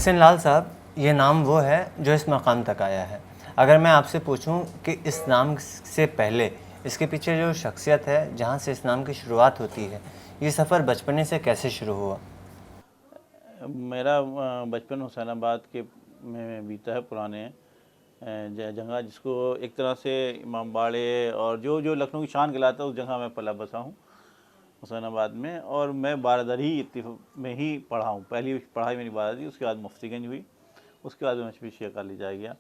एहसन लाल साहब, ये नाम वो है जो इस मकाम तक आया है। अगर मैं आपसे पूछूं कि इस नाम से पहले इसके पीछे जो शख्सियत है, जहां से इस नाम की शुरुआत होती है, ये सफ़र बचपने से कैसे शुरू हुआ? मेरा बचपन हुसैनाबाद के में बीता है। पुराने जगह जिसको एक तरह से इमामबाड़े और जो जो लखनऊ की शान कहलाता है, उस जगह मैं पला बसा हूँ हुसैनाबाद में। और मैं बारादरी में ही पढ़ा हूँ। पहली पढ़ाई मेरी बारादरी, उसके बाद मुफ्तीगंज हुई, उसके बाद मैं मशफी कॉलेज आ गया।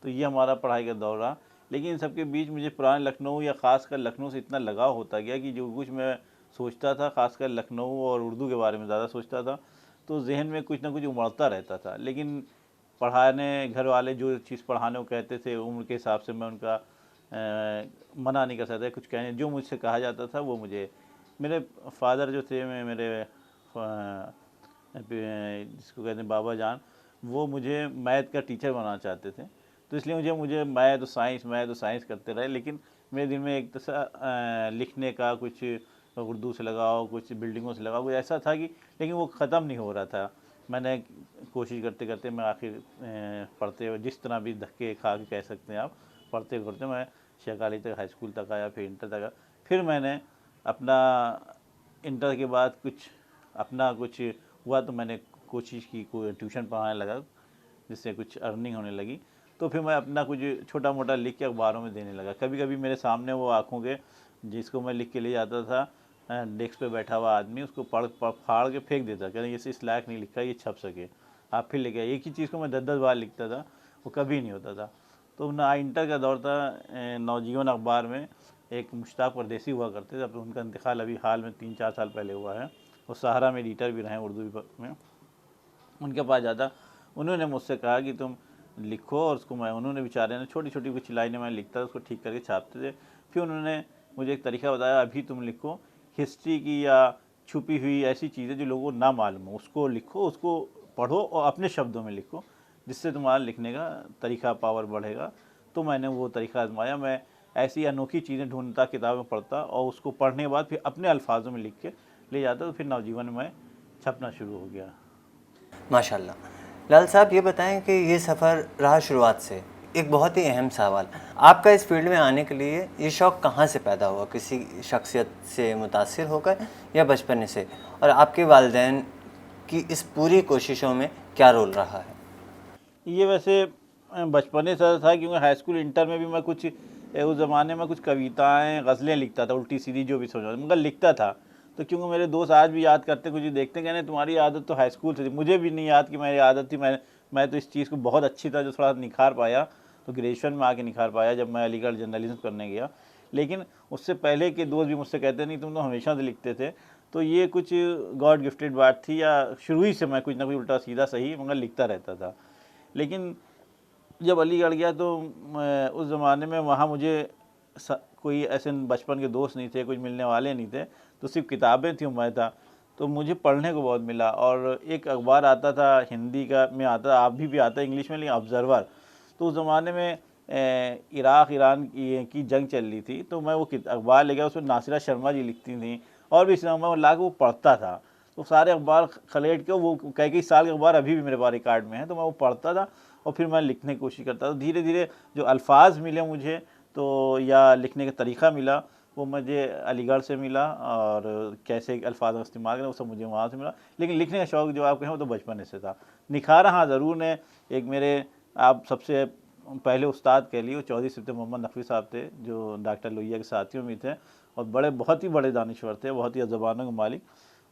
तो ये हमारा पढ़ाई का दौर रहा। लेकिन इन सबके बीच मुझे पुराने लखनऊ या ख़ासकर लखनऊ से इतना लगाव होता गया कि जो कुछ मैं सोचता था, ख़ासकर लखनऊ और उर्दू के बारे में ज़्यादा सोचता था, तो जहन में कुछ ना कुछ उमड़ता रहता था। लेकिन पढ़ाने घर वाले जो चीज़ पढ़ाने को कहते थे, उम्र के हिसाब से मैं उनका मना नहीं कर सकता। कुछ कहने जो मुझसे कहा जाता था वो मुझे, मेरे फादर जो थे, मेरे जिसको कहते हैं बाबा जान, वो मुझे मैथ का टीचर बनाना चाहते थे। तो इसलिए मुझे मैथ और साइंस करते रहे। लेकिन मेरे दिल में एक तरह लिखने का कुछ उर्दू से लगाओ, कुछ बिल्डिंगों से लगाओ, कुछ ऐसा था कि, लेकिन वो ख़त्म नहीं हो रहा था। मैंने कोशिश करते करते मैं आखिर पढ़ते हुए, जिस तरह भी धक्के खा के कह सकते हैं आप, पढ़ते करते मैं शेखाली तक, हाई स्कूल तक आया, फिर इंटर तक आया। फिर मैंने अपना इंटर के बाद कुछ हुआ तो मैंने कोशिश की, कोई ट्यूशन पढ़ाने लगा, जिससे कुछ अर्निंग होने लगी। तो फिर मैं अपना कुछ छोटा मोटा लिख के अखबारों में देने लगा। कभी कभी मेरे सामने वो आँखों के, जिसको मैं लिख के ले जाता था, डेस्क पे बैठा हुआ आदमी उसको पढ़ फाड़ के फेंक देता, कहते ये इस लायक नहीं लिखा, ये छप सके, आप फिर लेके आए। एक ही चीज़ को मैं 10-10 बार लिखता था, वो कभी नहीं होता था। तो ना इंटर का दौर था, नवजीवन अखबार में एक मुश्ताक परदेसी हुआ करते थे। अब उनका इंतकाल अभी हाल में 3-4 साल पहले हुआ है। वो सहारा में एडिटर भी रहे उर्दू में। उनके पास जाता, उन्होंने मुझसे कहा कि तुम लिखो, और उसको मैं, उन्होंने बेचारे ने छोटी छोटी कुछ लाइनें मैं लिखता था, उसको ठीक करके छापते थे। फिर उन्होंने मुझे एक तरीका बताया, अभी तुम लिखो हिस्ट्री की या छुपी हुई ऐसी चीज़ें जो लोगों को ना मालूम हो, उसको लिखो, उसको पढ़ो और अपने शब्दों में लिखो, जिससे तुम्हारा लिखने का तरीका, पावर बढ़ेगा। तो मैंने वो तरीका आजमाया। मैं ऐसी अनोखी चीज़ें ढूंढता, किताबें पढ़ता, और उसको पढ़ने के बाद फिर अपने अल्फाजों में लिख के ले जाता, तो फिर नवजीवन में छपना शुरू हो गया। माशाल्लाह। लाल साहब, ये बताएं कि ये सफ़र रहा शुरुआत से। एक बहुत ही अहम सवाल, आपका इस फील्ड में आने के लिए ये शौक़ कहाँ से पैदा हुआ? किसी शख्सियत से मुतासिर होकर या बचपन से? और आपके वालिदैन की इस पूरी कोशिशों में क्या रोल रहा है? ये वैसे बचपने से था, क्योंकि हाई स्कूल इंटर में भी मैं कुछ उस ज़माने में कुछ कविताएं, गज़लें लिखता था, उल्टी सीधी जो भी समझ, मगर लिखता था। तो क्योंकि मेरे दोस्त आज भी याद करते, कुछ देखते, कहने तुम्हारी आदत तो हाई स्कूल से थी। मुझे भी नहीं याद कि मेरी आदत थी। मैं तो इस चीज़ को बहुत अच्छी तरह जो थोड़ा निखार पाया तो ग्रेजुएशन में आके निखार पाया, जब मैं अलीगढ़ जर्नलिज्म करने गया। लेकिन उससे पहले के दोस्त भी मुझसे कहते, नहीं तुम तो हमेशा से लिखते थे। तो ये कुछ गॉड गिफ्टेड बात थी, या शुरू ही से मैं कुछ ना कुछ उल्टा सीधा सही मगर लिखता रहता था। लेकिन जब अलीगढ़ गया तो उस ज़माने में वहाँ मुझे कोई ऐसे बचपन के दोस्त नहीं थे, कुछ मिलने वाले नहीं थे, तो सिर्फ किताबें थी, मैं था। तो मुझे पढ़ने को बहुत मिला। और एक अखबार आता था हिंदी का में आता, आप भी आता इंग्लिश में, लेकिन ऑब्ज़र्वर। तो उस ज़माने में इराक़ ईरान की जंग चल रही थी, तो मैं वो अखबार ले गया। उसमें नासिरा शर्मा जी लिखती थी, और भी इस मैं ला के वो पढ़ता था। तो सारे अखबार खलेट के, वो कई साल के अखबार अभी भी मेरे पास रिकॉर्ड में है, तो मैं वो पढ़ता था और फिर मैं लिखने की कोशिश करता था। धीरे धीरे जो अल्फाज मिले मुझे, तो या लिखने का तरीका मिला, वो मुझे अलीगढ़ से मिला, और कैसे अल्फाज का इस्तेमाल करें वो सब मुझे वहाँ से मिला। लेकिन लिखने का शौक़ जो आप कहें वो तो बचपन से था। निखारा हाँ ज़रूर ने, एक मेरे आप सबसे पहले उस्ताद कह लिए, वो चौधरी सिफ्त मोहम्मद नकवी साहब थे, जो डॉक्टर लोहिया के साथियों में थे, और बहुत ही बड़े दानिश्वर थे, बहुत ही ज़बानों के मालिक।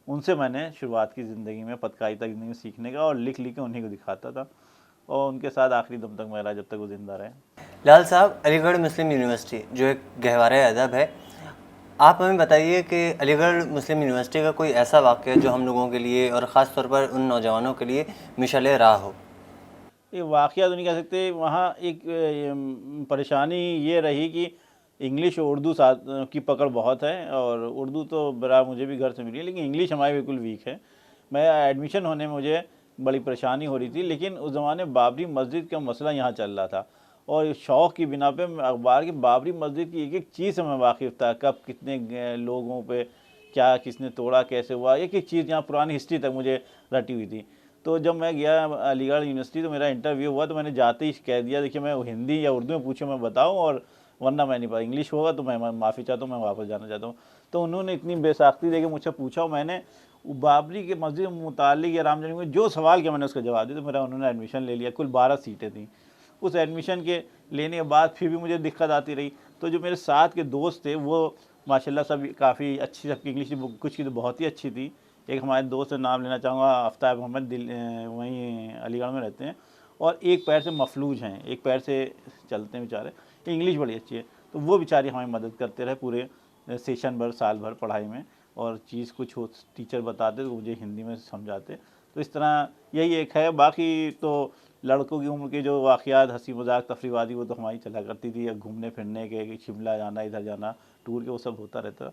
उनसे मैंने शुरुआत की ज़िंदगी में, पत्रकारिता की ज़िंदगी में सीखने का, और लिख के उन्हीं को दिखाता था, और उनके साथ आखिरी दम तक मैं रहा, जब तक वो ज़िंदा रहे। लाल साहब, अलीगढ़ मुस्लिम यूनिवर्सिटी जो एक गहवारे अदब है, आप हमें बताइए कि अलीगढ़ मुस्लिम यूनिवर्सिटी का कोई ऐसा वाक़या जो हम लोगों के लिए और ख़ास तौर पर उन नौजवानों के लिए मिसाल राह हो। ये वाक़या तो नहीं कह सकते। वहाँ एक परेशानी ये रही कि इंग्लिश और उर्दू साथ की पकड़ बहुत है, और उर्दू तो बरा मुझे भी घर से मिली है, लेकिन इंग्लिश हमारी बिल्कुल वीक है। मैं एडमिशन होने में मुझे बड़ी परेशानी हो रही थी। लेकिन उस ज़माने बाबरी मस्जिद का मसला यहाँ चल रहा था, और शौक़ की बिना पे अखबार की बाबरी मस्जिद की एक एक चीज़ से मैं वाकिफ़ था, कब कितने लोगों पे क्या किसने तोड़ा, कैसे हुआ, एक एक चीज़ यहाँ पुरानी हिस्ट्री तक मुझे रटी हुई थी। तो जब मैं गया अलीगढ़ यूनिवर्सिटी तो मेरा इंटरव्यू हुआ, तो मैंने जाते ही कह दिया देखिए मैं हिंदी या उर्दू में पूछो मैं बताऊँ, और वरना मैं नहीं पता, इंग्लिश होगा तो मैं माफ़ी चाहता हूँ, मैं वापस जाना चाहता हूँ। तो उन्होंने इतनी बेसाख्ती देके मुझसे पूछा, और मैंने बाबरी के मस्जिद मुतालिक या राम जन्मभूमि में जो सवाल किया मैंने उसका जवाब दिया, तो मेरा उन्होंने एडमिशन ले लिया। कुल 12 सीटें थी। उस एडमिशन के लेने के बाद फिर भी मुझे दिक्कत आती रही। तो जो मेरे साथ के दोस्त थे वो माशाल्लाह सब काफ़ी अच्छी, सबकी इंग्लिश कुछ की तो बहुत ही अच्छी थी। एक हमारे दोस्त का नाम लेना चाहूँगा, आफ्ताब मोहम्मद, वहीं अलीगढ़ में रहते हैं, और एक पैर से मफलूज हैं, एक पैर से चलते हैं बेचारे। इंग्लिश बड़ी अच्छी है, तो वो बेचारे हमारी मदद करते रहे पूरे सेशन भर, साल भर पढ़ाई में, और चीज़ कुछ हो टीचर बताते तो मुझे हिंदी में समझाते। तो इस तरह यही एक है। बाकी तो लड़कों की उम्र के जो वाक़यात, हंसी मजाक, तफरीवादी, वो तो हमारी चला करती थी, घूमने फिरने के, कि शिमला जाना, इधर जाना, टूर के, वो सब होता रहता।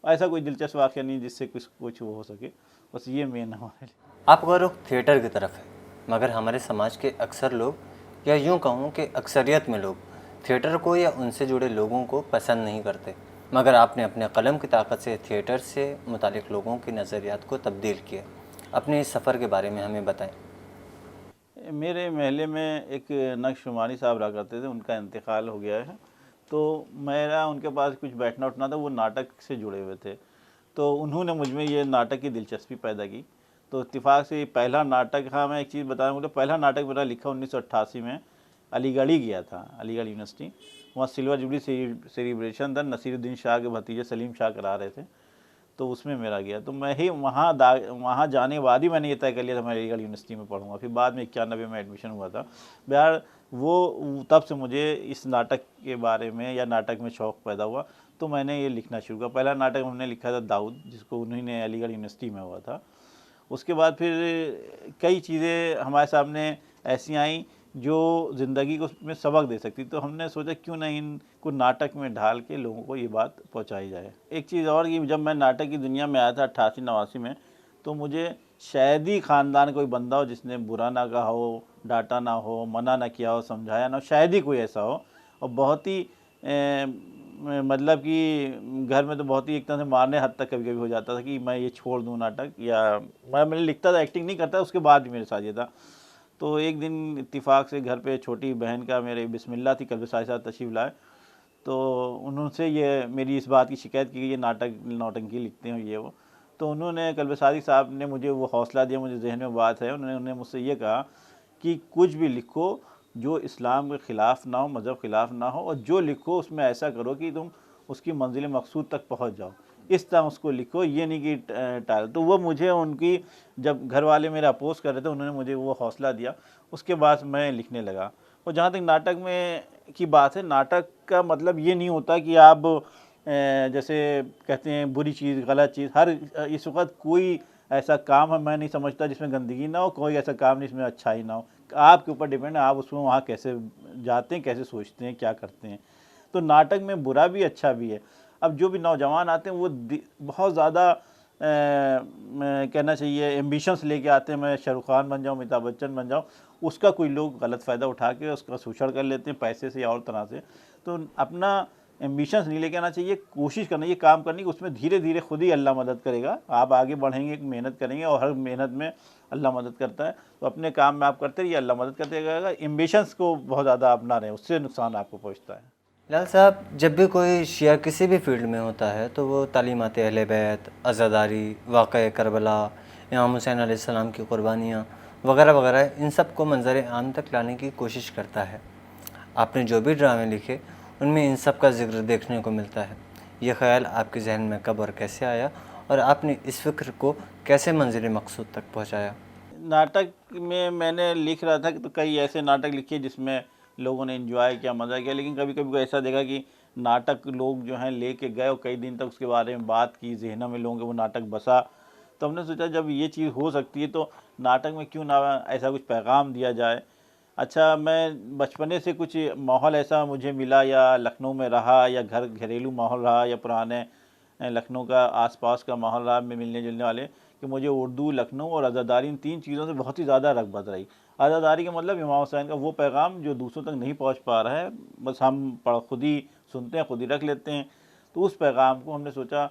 ऐसा कोई दिलचस्प वाक़या नहीं जिससे कुछ वो हो सके, बस ये मेन हमारे लिए। आपका रुख थिएटर की तरफ है, मगर हमारे समाज के अक्सर लोग, या यूँ कहूँ कि अक्सरियत में लोग, थिएटर को या उनसे जुड़े लोगों को पसंद नहीं करते, मगर आपने अपने कलम की ताकत से थिएटर से मुतालिक लोगों के नज़रियात को तब्दील किया। अपने इस सफ़र के बारे में हमें बताएं। मेरे महल्ले में एक नक्श शुमारी साहब रहा करते थे, उनका इंतकाल हो गया है। तो मेरा उनके पास कुछ बैठना उठना था, वो नाटक से जुड़े हुए थे, तो उन्होंने मुझ में ये नाटक की दिलचस्पी पैदा की। तो इत्तेफाक से पहला नाटक, हाँ मैं एक चीज़ बताऊँ, मुझे पहला नाटक मेरा लिखा 1988 में अलीगढ़ ही गया था, अलीगढ़ यूनिवर्सिटी। वहाँ सिल्वर जुबली सेलिब्रेशन था, नसीरुद्दीन शाह के भतीजे सलीम शाह करा रहे थे, तो उसमें मेरा गया। तो मैं ही वहाँ जाने के बाद ही मैंने ये तय कर लिया था मैं अलीगढ़ यूनिवर्सिटी में पढ़ूंगा। फिर बाद में 91 में एडमिशन हुआ था। बहर वो तब से मुझे इस नाटक के बारे में या नाटक में शौक़ पैदा हुआ, तो मैंने ये लिखना शुरू किया। पहला नाटक हमने लिखा था दाऊद, जिसको उन्होंने अलीगढ़ यूनिवर्सिटी में हुआ था। उसके बाद फिर कई चीज़ें हमारे सामने ऐसी आई जो ज़िंदगी को उसमें सबक दे सकती, तो हमने सोचा क्यों ना इनको नाटक में ढाल के लोगों को ये बात पहुंचाई जाए। एक चीज़ और कि जब मैं नाटक की दुनिया में आया था 88-89 में, तो मुझे शायद ही ख़ानदान कोई बंदा हो जिसने बुरा ना कहा हो, डांटा ना हो, मना ना किया हो, समझाया ना हो, शायद ही कोई ऐसा हो। और बहुत ही मतलब कि घर में तो बहुत ही एक तरह से मारने हद तक कभी कभी हो जाता था कि मैं ये छोड़ दूँ नाटक, या मैं लिखता था, एक्टिंग नहीं करता, उसके बाद भी मेरे साथ ये था। तो एक दिन इत्तेफाक से घर पे छोटी बहन का मेरे बिस्मिल्लाह थी, कल साथ तशरीफ़ लाए, तो उन्होंने ये मेरी इस बात की शिकायत की कि ये नौटंकी लिखते हैं ये वो। तो उन्होंने कल्बसारी साहब ने मुझे वो हौसला दिया, मुझे जहन में बात है, उन्होंने मुझसे ये कहा कि कुछ भी लिखो जो इस्लाम के ख़िलाफ़ ना हो, मज़हब ख़िलाफ़ ना हो, और जो लिखो उसमें ऐसा करो कि तुम उसकी मंजिल मकसूद तक पहुँच जाओ, इस तरह उसको लिखो, ये नहीं कि टाल। तो वो मुझे उनकी, जब घर वाले मेरा अपोज कर रहे थे, उन्होंने मुझे वो हौसला दिया। उसके बाद मैं लिखने लगा। और जहाँ तक नाटक में की बात है, नाटक का मतलब ये नहीं होता कि आप जैसे कहते हैं बुरी चीज़, गलत चीज़, हर इस वक्त कोई ऐसा काम है मैं नहीं समझता जिसमें गंदगी ना हो, कोई ऐसा काम नहीं जिसमें अच्छाई ना हो। आपके ऊपर डिपेंड है, आप उसमें वहाँ कैसे जाते हैं, कैसे सोचते हैं, क्या करते हैं। तो नाटक में बुरा भी अच्छा भी है। अब जो भी नौजवान आते हैं वो बहुत ज़्यादा कहना चाहिए एम्बिशंस लेके आते हैं, मैं शाहरुख खान बन जाऊँ, अमिताभ बच्चन बन जाऊँ। उसका कोई लोग गलत फ़ायदा उठा के उसका शोषण कर लेते हैं पैसे से या और तरह से। तो अपना एम्बिशंस नहीं लेके आना चाहिए, कोशिश करना, ये काम करनी कि उसमें धीरे धीरे खुद ही अल्लाह मदद करेगा। आप आगे बढ़ेंगे, मेहनत करेंगे, और हर मेहनत में अल्लाह मदद करता है। तो अपने काम में आप करते रहिए, अल्लाह मदद करते रहेगा। एम्बिशंस को बहुत ज़्यादा अपना रहे, उससे नुकसान आपको पहुँचता है। लाल साहब, जब भी कोई शिया किसी भी फील्ड में होता है तो वो तालीमात अहले बैत, अज़ादारी, वाक़या करबला, इमाम हुसैन अलैहिस्सलाम की क़ुरबानियाँ वगैरह वगैरह, इन सब को मंज़र आम तक लाने की कोशिश करता है। आपने जो भी ड्रामे लिखे उनमें इन सब का ज़िक्र देखने को मिलता है। ये ख़्याल आपके जहन में कब और कैसे आया, और आपने इस फ़िक्र को कैसे मंज़िल मकसूद तक पहुँचाया? नाटक में मैंने लिख रहा था कि तो कई ऐसे नाटक लिखे जिसमें लोगों ने एंजॉय किया, मज़ा किया, लेकिन कभी कभी ऐसा देखा कि नाटक लोग जो हैं लेके गए और कई दिन तक उसके बारे में बात की, जहनों में लोगों के वो नाटक बसा। तो हमने सोचा जब ये चीज़ हो सकती है तो नाटक में क्यों ना ऐसा कुछ पैगाम दिया जाए। अच्छा, मैं बचपने से कुछ माहौल ऐसा मुझे मिला, या लखनऊ में रहा, या घरेलू माहौल रहा, या पुराने लखनऊ का आसपास का माहौल रहा में मिलने जुलने वाले, कि मुझे उर्दू, लखनऊ और आज़ादारी, इन तीन चीज़ों से बहुत ही ज़्यादा रग़बत रही। आज़ादारी का मतलब इमाम हुसैन का वो पैगाम जो दूसरों तक नहीं पहुंच पा रहा है, बस हम खुद ही सुनते हैं, खुद ही रख लेते हैं। तो उस पैगाम को हमने सोचा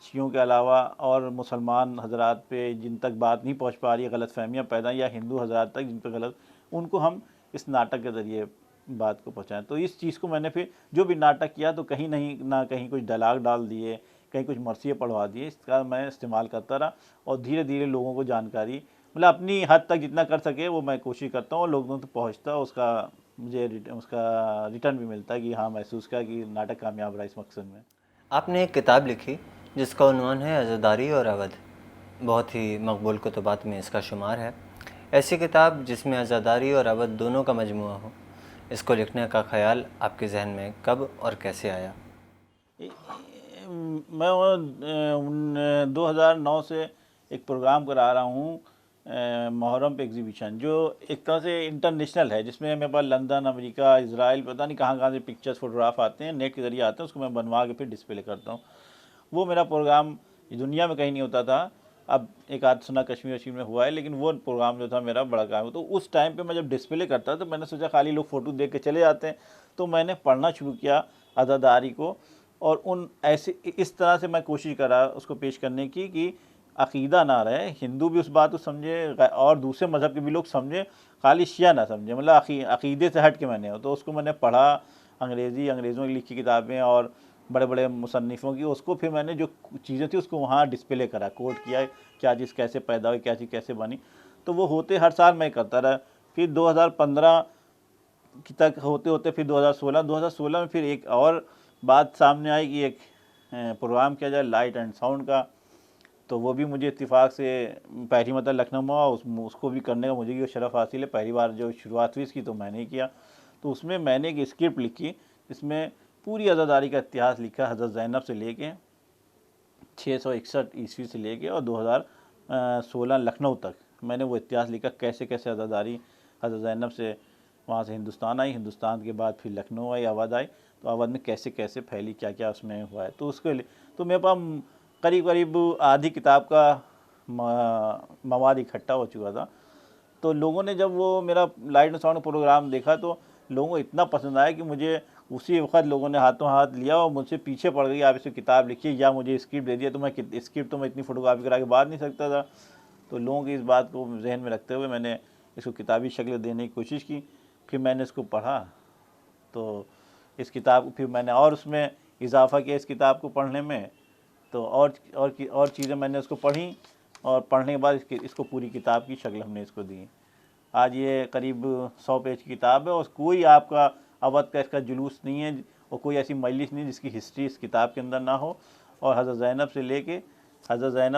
शियों के अलावा और मुसलमान हजरात पे जिन तक बात नहीं पहुंच पा रही है, गलत फहमियाँ पैदा, या हिंदू हजरात तक जिन पर गलत, उनको हम इस नाटक के ज़रिए बात को पहुँचाएँ। तो इस चीज़ को मैंने फिर जो भी नाटक किया तो कहीं नहीं ना कहीं कुछ डायलॉग डाल दिए, कहीं कुछ मरसिए पढ़वा दिए, इसका मैं इस्तेमाल करता रहा और धीरे धीरे लोगों को जानकारी, मतलब अपनी हद तक जितना कर सके वो मैं कोशिश करता हूँ और लोगों तक पहुँचता, उसका मुझे उसका रिटर्न भी मिलता है कि हाँ, महसूस किया कि नाटक कामयाब रहा इस मकसद में। आपने एक किताब लिखी जिसका उन्वान है अज़ादारी और अवध। बहुत ही मकबूल कुतुबात में इसका शुमार है। ऐसी किताब जिसमें अज़ादारी और अवध दोनों का मजमुआ हो, इसको लिखने का ख़याल आपके जहन में कब और कैसे आया? मैं 2009 से एक प्रोग्राम करा रहा हूँ, मुहर्रम पे एग्जीबिशन, जो एक तरह से इंटरनेशनल है, जिसमें मेरे पास लंदन, अमेरिका, इजराइल, पता नहीं कहाँ कहाँ से पिक्चर्स फोटोग्राफ आते हैं, नेट के ज़रिए आते हैं, उसको मैं बनवा के फिर डिस्प्ले करता हूँ। वो मेरा प्रोग्राम दुनिया में कहीं नहीं होता था, अब एक आध सुना कश्मीर वश्मीर में हुआ है, लेकिन वो प्रोग्राम जो था मेरा बड़ा काम। तो उस टाइम पे मैं जब डिस्प्ले करता तो मैंने सोचा खाली लोग फ़ोटो देख के चले जाते हैं, तो मैंने पढ़ना शुरू किया अज़ादारी को, और उन ऐसे इस तरह से मैं कोशिश करा उसको पेश करने की कि अक़ीदा ना रहे, हिंदू भी उस बात को समझे और दूसरे मज़हब के भी लोग समझें, खाली शिया ना समझे, मतलब अक़ीदे से हट के मैंने हो। तो उसको मैंने पढ़ा, अंग्रेज़ों की लिखी किताबें और बड़े बड़े मुसन्निफ़ों की, उसको फिर मैंने जो चीज़ें थी उसको वहाँ डिस्प्ले करा, कोट किया, क्या चीज़ कैसे पैदा हुई, क्या चीज़ कैसे बनी। तो वो होते हर साल मैं करता रहा। फिर 2015 की तक होते होते फिर 2016 में फिर एक और बात सामने आई कि एक प्रोग्राम किया जाए लाइट एंड साउंड का। तो वो भी मुझे इत्तेफाक से पहली मतलब लखनऊ में हुआ, उसको भी करने का मुझे भी शरफ़ हासिल है। पहली बार जो शुरुआत हुई इसकी तो मैंने ही किया। तो उसमें मैंने एक स्क्रिप्ट लिखी, जिसमें पूरी अज़ादारी का इतिहास लिखा, हज़रत ज़ैनब से लेके 661 ईस्वी से लेके और 2016 लखनऊ तक मैंने वो इतिहास लिखा, कैसे कैसे अज़ादारी हज़रत ज़ैनब से वहाँ से हिंदुस्तान आई, हिंदुस्तान के बाद फिर लखनऊ आई, अवध आई, तो अवध में कैसे कैसे फैली, क्या क्या उसमें हुआ है। तो उसके लिए तो मेरे पास करीब करीब आधी किताब का मवाद इकट्ठा हो चुका था। तो लोगों ने जब वो मेरा लाइट एंड साउंड प्रोग्राम देखा तो लोगों को इतना पसंद आया कि मुझे उसी वक्त लोगों ने हाथों हाथ लिया और मुझसे पीछे पड़ गई, आप इसे किताब लिखिए या मुझे स्क्रिप्ट दे दिया। तो मैं स्क्रिप्ट तो मैं इतनी फ़ोटोकॉपी करा के बात नहीं सकता था। तो लोगों की इस बात को जहन में रखते हुए मैंने इसको किताबी शक्ल देने की कोशिश की। फिर मैंने इसको पढ़ा, तो इस किताब को फिर मैंने और उसमें इजाफ़ा किया इस किताब को पढ़ने में। तो और चीज़ें मैंने उसको पढ़ी और पढ़ने के बाद इसको पूरी किताब की शक्ल हमने इसको दी। आज ये करीब 100 पेज की किताब है और कोई आपका अवध का इसका जुलूस नहीं है और कोई ऐसी मजलिस नहीं जिसकी हिस्ट्री इस किताब के अंदर ना हो। और हज़रत ज़ैनब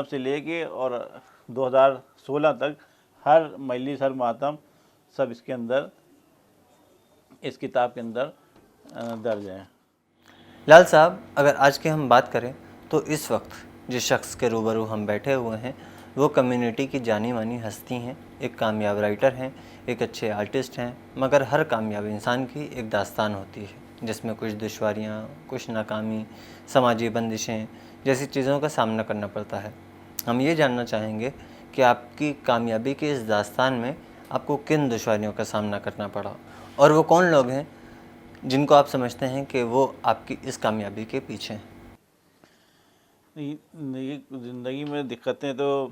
से लेके और 2016 तक हर मजलिस, हर मातम सब इसके अंदर, इस किताब के अंदर दर्ज है। लाल साहब, अगर आज की हम बात करें तो इस वक्त जिस शख्स के रूबरू हम बैठे हुए हैं वो कम्युनिटी की जानी मानी हस्ती हैं, एक कामयाब राइटर हैं, एक अच्छे आर्टिस्ट हैं। मगर हर कामयाब इंसान की एक दास्तान होती है जिसमें कुछ दुश्वारियाँ, कुछ नाकामी, समाजी बंदिशें जैसी चीज़ों का सामना करना पड़ता है। हम ये जानना चाहेंगे कि आपकी कामयाबी की इस दास्तान में आपको किन दुश्वारियों का सामना करना पड़ा और वो कौन लोग हैं जिनको आप समझते हैं कि वो आपकी इस कामयाबी के पीछे हैं? ज़िंदगी में दिक्कतें तो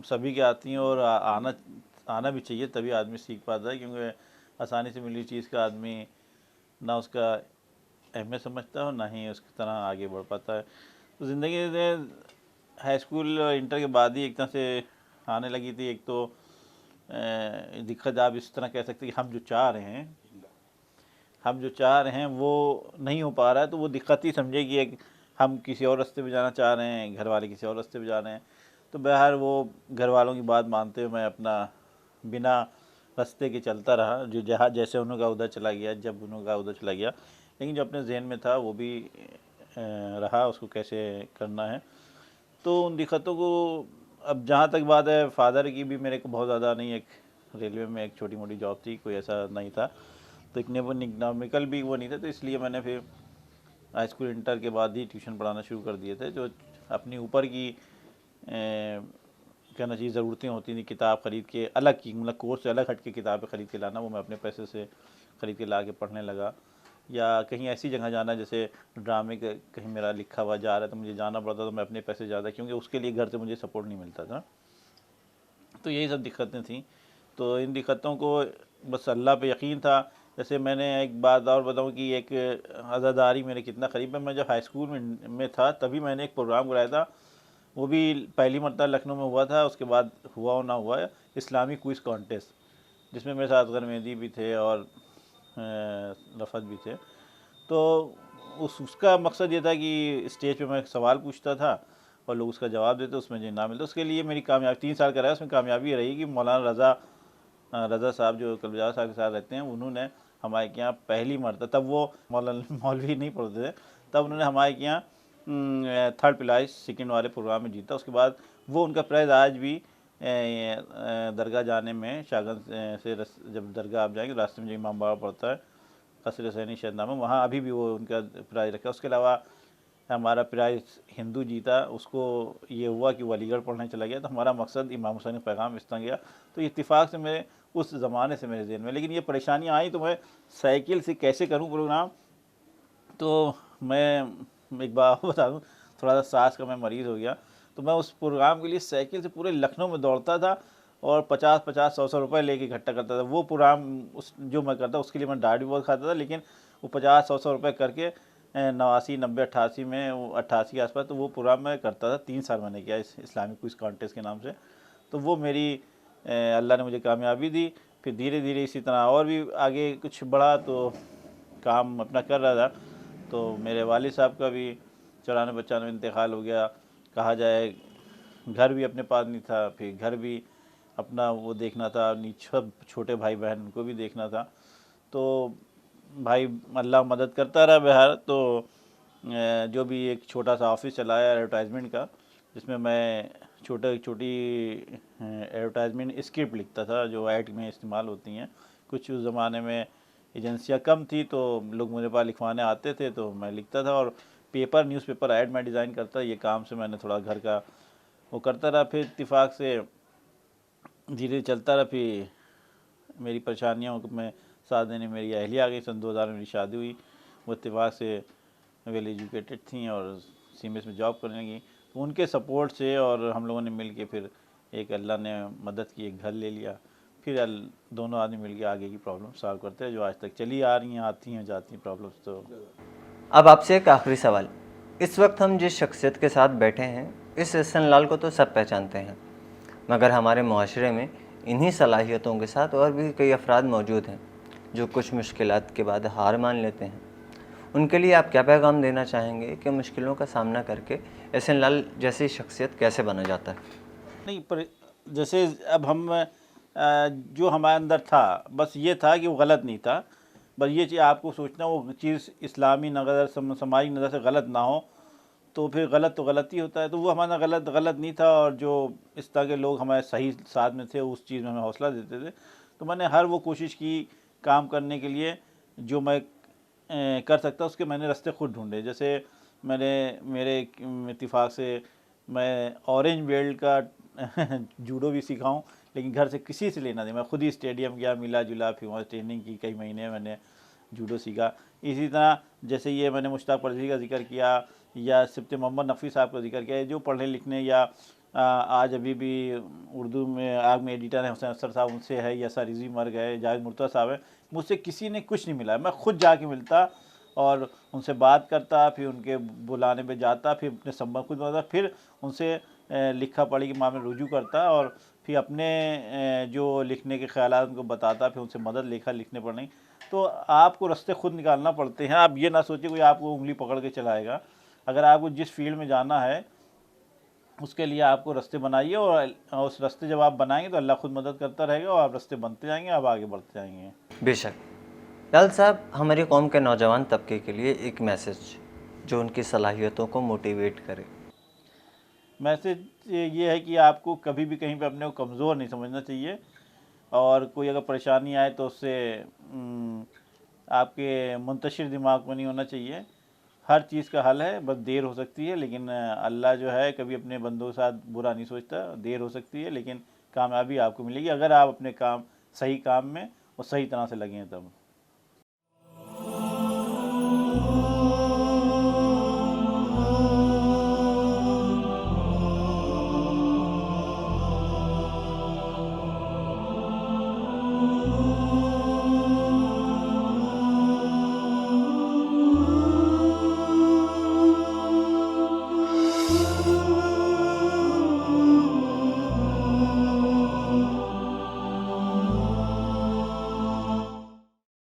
सभी की आती हैं और आना भी चाहिए, तभी आदमी सीख पाता है। क्योंकि आसानी से मिली चीज़ का आदमी ना उसका अहमियत समझता है और ना ही उसकी तरह आगे बढ़ पाता है। तो ज़िंदगी में हाई स्कूल और इंटर के बाद ही एक तरह से आने लगी थी। एक तो दिक्कत आप इस तरह कह सकते हैं कि हम जो चाह रहे हैं वो नहीं हो पा रहा है, तो वो दिक्कत ही समझे कि एक हम किसी और रास्ते पे जाना चाह रहे हैं, घर वाले किसी और रास्ते पे जा रहे हैं। तो बहर वो घर वालों की बात मानते हुए मैं अपना बिना रास्ते के चलता रहा, जो जहाँ जैसे उन्होंने उधर चला गया, जब उन्होंने उधर चला गया। लेकिन जो अपने जहन में था वो भी रहा, उसको कैसे करना है। तो उन दिक्कतों को, अब जहाँ तक बात है फादर की, भी मेरे को बहुत ज़्यादा नहीं, एक रेलवे में एक छोटी मोटी जॉब थी, कोई ऐसा नहीं था, तो इकनॉमिकल भी वो नहीं था। तो इसलिए मैंने फिर हाई स्कूल इंटर के बाद ही ट्यूशन पढ़ाना शुरू कर दिए थे। जो अपनी ऊपर की कहना चाहिए ज़रूरतें होती थी, किताब ख़रीद के अलग की, मतलब कोर्स से अलग हट के किताबें ख़रीद के लाना, वो मैं अपने पैसे से ख़रीद के ला के पढ़ने लगा। या कहीं ऐसी जगह जाना जैसे ड्रामे के कहीं मेरा लिखा हुआ जा रहा है तो मुझे जाना पड़ता, तो मैं अपने पैसे ज़्यादा, क्योंकि उसके लिए घर से मुझे सपोर्ट नहीं मिलता था। तो यही सब दिक्कतें थी। तो इन दिक्कतों को बस अल्लाह पे यकीन था। जैसे मैंने एक बात और बताऊं कि एक अज़ादारी मेरे कितना करीब है, मैं जब हाई स्कूल में था तभी मैंने एक प्रोग्राम कराया था, वो भी पहली मरतबा लखनऊ में हुआ था, उसके बाद हुआ और ना हुआ, इस्लामी क्विज़ कॉन्टेस्ट, जिसमें मेरे साथ असगर मेहदी भी थे और रफ़त भी थे। तो उसका मकसद ये था कि स्टेज पे मैं एक सवाल पूछता था और लोग उसका जवाब देते, उसमें जो इनाम मिलता। उसके लिए मेरी कामयाबी 3 साल का रहा, उसमें कामयाबी रही कि मौलाना रज़ा साहब जो कलबजारा साहब के साथ रहते हैं, उन्होंने हमारे के यहाँ पहली मरतबा, तब वो मौलवी नहीं पढ़ते थे, तब उन्होंने हमारे के यहाँ थर्ड प्राइज़ सेकंड वाले प्रोग्राम में जीता। उसके बाद वो उनका प्राइज़ आज भी दरगाह जाने में शाहगंज से जब दरगाह आप जाएंगे रास्ते में जो इमाम बाड़ा पड़ता है कसर सैनी शायद नाम है, वहाँ अभी भी वो उनका प्राइज़ रखा है। उसके अलावा हमारा प्राइज़ हिंदू जीता, उसको ये हुआ कि वो अलीगढ़ पढ़ने चला गया, तो हमारा मकसद इमाम हुसैन का पैगाम इस तरह गया। तो इत्तेफाक से मेरे उस ज़माने से मेरे ज़हन में, लेकिन ये परेशानियाँ आई तो मैं साइकिल से कैसे करूँ प्रोग्राम। तो मैं एक बात बता दूँ, थोड़ा सा सांस का मैं मरीज़ हो गया, तो मैं उस प्रोग्राम के लिए साइकिल से पूरे लखनऊ में दौड़ता था और 50-50 100-100 रुपये लेके इकट्ठा करता था। वो प्रोग्राम उस जो मैं करता उसके लिए मैं डाइट भी बहुत खाता था, लेकिन वो 50-100 रुपये करके 89 90 88 में, 88 के आसपास, तो वो प्रोग्राम मैं करता था। 3 साल मैंने किया इस इस्लामिक क्विज़ कॉन्टेस्ट के नाम से। तो वो मेरी अल्लाह ने मुझे कामयाबी दी। फिर धीरे धीरे इसी तरह और भी आगे कुछ बढ़ा, तो काम अपना कर रहा था। तो मेरे वालिद साहब का भी 94-95 इंतकाल हो गया, कहा जाए। घर भी अपने पास नहीं था, फिर घर भी अपना वो देखना था, नीचे छोटे भाई बहन उनको भी देखना था। तो भाई अल्लाह मदद करता रहा बहर। तो जो भी एक छोटा सा ऑफिस चलाया एडवर्टाइजमेंट का, जिसमें मैं छोटी एडवर्टाइजमेंट स्क्रिप्ट लिखता था जो ऐड में इस्तेमाल होती हैं। कुछ उस ज़माने में एजेंसियां कम थी तो लोग मेरे पास लिखवाने आते थे, तो मैं लिखता था। और पेपर न्यूज़पेपर ऐड मैं डिज़ाइन करता, ये काम से मैंने थोड़ा घर का वो करता रहा। फिर इत्तेफाक से धीरे चलता रहा। फिर मेरी परेशानियों में साथ देने मेरी अहलिया आ गई। सन 2000 में मेरी शादी हुई। वो इत्तेफाक से वेल एजुकेटेड थी और सीमेंस में जॉब करने लगी। तो उनके सपोर्ट से और हम लोगों ने मिल के फिर एक अल्लाह ने मदद की, एक घर ले लिया। फिर दोनों आदमी मिल के आगे की प्रॉब्लम सॉल्व करते हैं जो आज तक चली आ रही हैं, आती हैं जाती हैं प्रॉब्लम्स। तो अब आपसे एक आखिरी सवाल। इस वक्त हम जिस शख्सियत के साथ बैठे हैं, इस एहसन लाल को तो सब पहचानते हैं, मगर हमारे मुआशरे में इन्हीं सलाहियतों के साथ और भी कई अफराद मौजूद हैं जो कुछ मुश्किलात के बाद हार मान लेते हैं। उनके लिए आप क्या पैगाम देना चाहेंगे कि मुश्किलों का सामना करके एहसन लाल जैसी शख्सियत कैसे बना जाता है? नहीं, पर जैसे अब हम जो हमारे अंदर था, बस ये था कि वो गलत नहीं था। बस ये चीज़ आपको सोचना, वो चीज़ इस्लामी नज़र समाजी नज़र से गलत ना हो, तो फिर गलत तो गलत ही होता है। तो वो हमारा गलत नहीं था, और जो इस तरह के लोग हमारे सही साथ में थे उस चीज़ में हमें हौसला देते थे। तो मैंने हर वो कोशिश की काम करने के लिए जो मैं कर सकता, उसके मैंने रास्ते खुद ढूंढे। जैसे मेरे इत्तिफाक से मैं ऑरेंज बेल्ट का जूडो भी सीखा हूँ, लेकिन घर से किसी से लेना नहीं, मैं खुद ही स्टेडियम गया, मिला जुला, फिर वहाँ ट्रेनिंग की, कई महीने मैंने जूडो सीखा। इसी तरह जैसे ये मैंने मुश्ताक परवेज़ी का जिक्र किया या सिफ्त मोहम्मद नफ़ी साहब का जिक्र किया, जो पढ़ने लिखने या आज अभी भी उर्दू में आग में एडिटर हैं हुसैन असर साहब, उनसे है, या सर रिजी मर गए, जावेद मुर्तज़ा साहब हैं, मुझसे किसी ने कुछ नहीं मिला। मैं खुद जाके मिलता और उनसे बात करता, फिर उनके बुलाने पे जाता, फिर अपने संबंध खुद बनाता, फिर उनसे लिखा पढ़ी के मामले रुजू करता, और फिर अपने जो लिखने के ख्यालात उनको बताता, फिर उनसे मदद लेखा लिखने पढ़ने। तो आपको रास्ते खुद निकालना पड़ते हैं। आप ये ना सोचिए कोई आपको उंगली पकड़ के चलाएगा। अगर आपको जिस फील्ड में जाना है उसके लिए आपको रास्ते बनाइए, और उस रास्ते जब आप बनाएंगे तो अल्लाह खुद मदद करता रहेगा, और आप रास्ते बनते जाएंगे, आप आगे बढ़ते जाएंगे। बेशक। लाल साहब, हमारी कौम के नौजवान तबके के लिए एक मैसेज जो उनकी सलाहियतों को मोटिवेट करे। मैसेज ये है कि आपको कभी भी कहीं पे अपने को कमज़ोर नहीं समझना चाहिए, और कोई अगर परेशानी आए तो उससे आपके मुंतशिर दिमाग में नहीं होना चाहिए। हर चीज़ का हल है, बस देर हो सकती है, लेकिन अल्लाह जो है कभी अपने बंदों के साथ बुरा नहीं सोचता। देर हो सकती है लेकिन कामयाबी आपको मिलेगी, अगर आप अपने काम सही काम में और सही तरह से लगे तब।